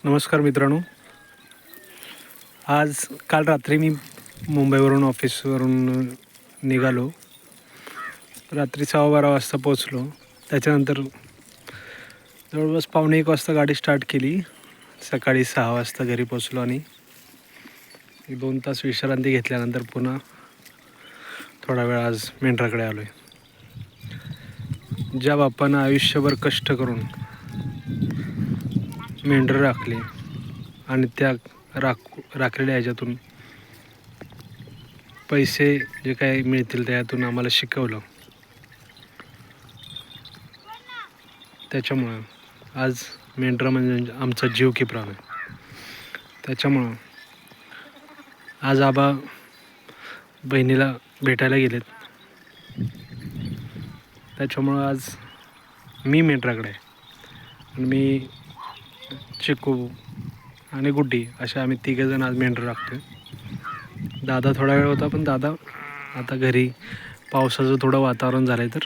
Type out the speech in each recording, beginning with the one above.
नमस्कार मित्रांनो. काल रात्री मी मुंबईवरून ऑफिसवरून निघालो. रात्री 12:15 वाजता पोचलो. त्याच्यानंतर जवळपास 1:45 वाजता गाडी स्टार्ट केली. सकाळी 6 वाजता घरी पोचलो आणि 2 तास विश्रांती घेतल्यानंतर पुन्हा थोडा वेळ आज मेंढराकडे आलो आहे. ज्या बापानं आयुष्यभर कष्ट करून मेंढरं राखली आणि त्या राखलेल्या ह्याच्यातून पैसे जे काही मिळतील त्यातून आम्हाला शिकवलं, त्याच्यामुळं आज मेंढरं म्हणजे आमचा जीव की प्राण आहे. त्याच्यामुळं आज आबा बहिणीला भेटायला गेलेत. त्याच्यामुळं आज मी मेंढराकडे आहे आणि मी चिकू आणि गुड्डी अशा आम्ही तिघंजण आज मेंढरं राखतो. दादा थोडा वेळ होता, पण दादा आता घरी पावसाचं थोडं वातावरण झालं आहे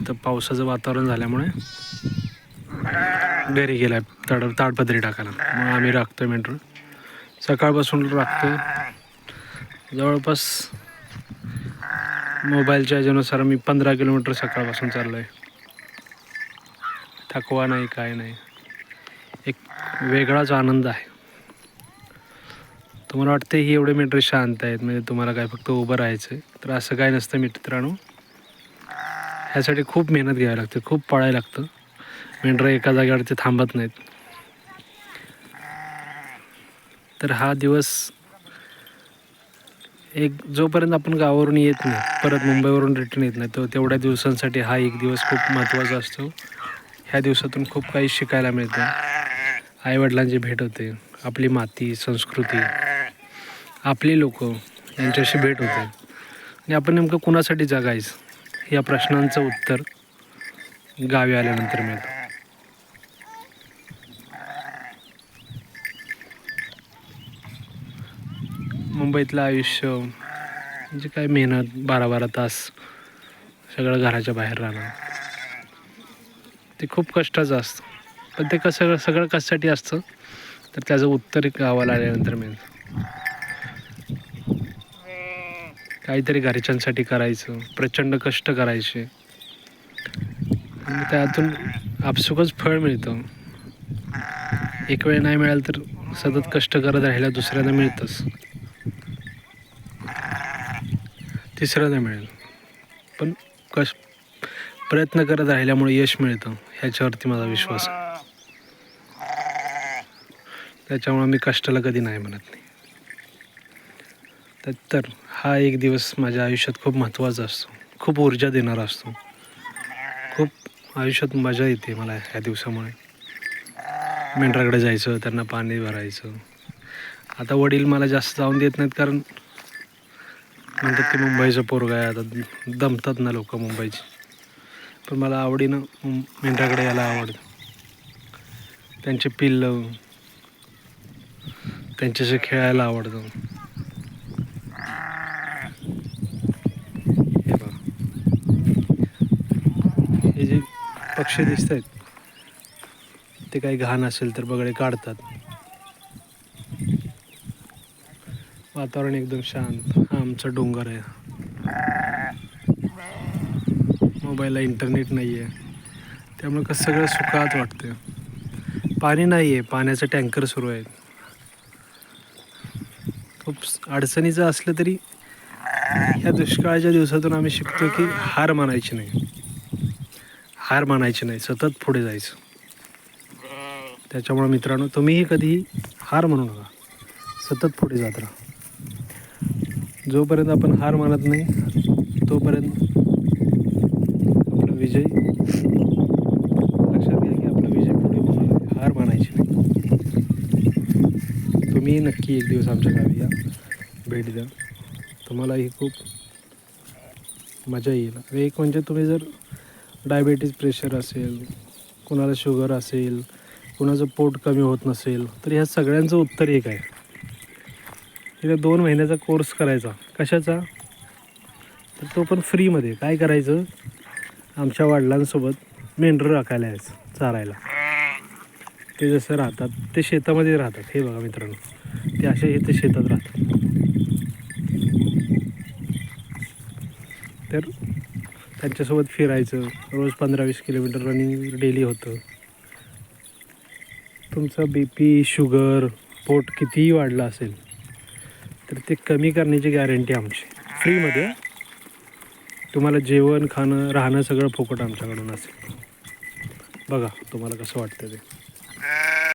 तर पावसाचं वातावरण झाल्यामुळे घरी गेला आहे ताडपत्री टाकायला. मग आम्ही राखतो आहे मेंढरं. सकाळपासून राखतो. जवळपास मोबाईलच्या ह्याच्यानुसार मी 15 किलोमीटर सकाळपासून चाललो आहे. थकवा नाही, काय नाही. एक वेगळाच आनंद आहे. तुम्हाला वाटते ही एवढे मेंढरं शांत आहेत म्हणजे तुम्हाला काय फक्त उभं राहायचं आहे, तर असं काय नसतं मित्रांनो. ह्यासाठी खूप मेहनत घ्यावी लागते, खूप पळायला लागतं. मेंढरं एका जागेवरती थांबत नाहीत. तर हा दिवस जोपर्यंत आपण गावावरून येत नाही, परत मुंबईवरून रिटर्न येत नाही, तो तेवढ्या दिवसांसाठी हा एक दिवस खूप महत्त्वाचा असतो. ह्या दिवसातून खूप काही शिकायला मिळतं. आईवडिलांची भेट होते, आपली माती, संस्कृती, आपली लोक यांच्याशी भेट होते आणि आपण नेमकं कुणासाठी जगायचं या प्रश्नांचं उत्तर गावी आल्यानंतर मिळतं. मुंबईतलं आयुष्य म्हणजे काय मेहनत, 12-12 तास सगळं घराच्या बाहेर राहणं, ते खूप कष्टाचं असतं. पण ते सगळं कशासाठी असतं तर त्याचं उत्तर गावाला आल्यानंतर मिळतं. काहीतरी घरच्यांसाठी करायचं, प्रचंड कष्ट करायचे आणि त्यातून आपसुकच फळ मिळतं. एक वेळ नाही मिळालं तर सतत कष्ट करत राहिला दुसऱ्यांदा मिळतंच, तिसऱ्यांदा मिळेल. पण प्रयत्न करत राहिल्यामुळे यश मिळतं ह्याच्यावरती माझा विश्वास आहे. त्याच्यामुळे मी कष्टाला कधी नाही म्हणत नाही. तर हा एक दिवस माझ्या आयुष्यात खूप महत्त्वाचा असतो, खूप ऊर्जा देणारा असतो. खूप आयुष्यात मजा येते मला ह्या दिवसामुळे. मेंढराकडे जायचं, त्यांना पाणी भरायचं. आता वडील मला जास्त जाऊन देत नाहीत, कारण म्हणतात की मुंबईचं पोरगं आहे, आता दमतात ना लोक मुंबईची. पण मला आवडीनं मेंढराकडे यायला आवडतं. त्यांचे पिल्लं, त्यांच्याशी खेळायला आवडतं. हे बघा, हे जे पक्षी दिसत आहेत ते काही घाण असेल तर बगळे काढतात. वातावरण एकदम शांत. हा आमचा डोंगर आहे. मोबाईलला इंटरनेट नाही आहे, त्यामुळे कसं सगळं सुखात वाटतं. पाणी नाही आहे, पाण्याचं टँकर सुरू आहेत. खूप अडचणीचं असलं तरी ह्या दुष्काळाच्या दिवसातून आम्ही शिकतो की हार मानायची नाही. हार मानायची नाही, सतत पुढे जायचं. त्याच्यामुळे मित्रांनो, तुम्हीही कधीही हार म्हणू नका, सतत पुढे जात राहा. जोपर्यंत आपण हार मानत नाही तोपर्यंत आपला विजय, लक्षात घ्या की आपला विजय पुढे होणार, हार मानायची नाही. तुम्ही नक्की एक दिवस आमच्या गावी या, भेट द्या. तुम्हालाही खूप मजा येईल. एक म्हणजे तुम्ही जर डायबेटीज, प्रेशर असेल, कुणाला शुगर असेल, कुणाचं पोट कमी होत नसेल, तर ह्या सगळ्यांचं उत्तर एक आहे. तिथे 2 महिन्याचा कोर्स करायचा. कशाचा? तर तो पण फ्रीमध्ये. काय करायचं? आमच्या वडिलांसोबत मेंढरं राखायला यायचं, चारायला. ते जसं राहतात ते शेतामध्ये राहतात. हे बघा मित्रांनो, ते असे इथे शेतात राहतात. तर त्यांच्यासोबत फिरायचं, रोज 15-20 किलोमीटर रनिंग डेली होतं. तुमचा BP, शुगर, पोट कितीही वाढलं असेल तर ते कमी करण्याची गॅरंटी आमची. फ्रीमध्ये तुम्हाला जेवण, खाणं, राहणं सगळं फुकट आमच्याकडून असेल. बघा तुम्हाला कसं वाटतं ते.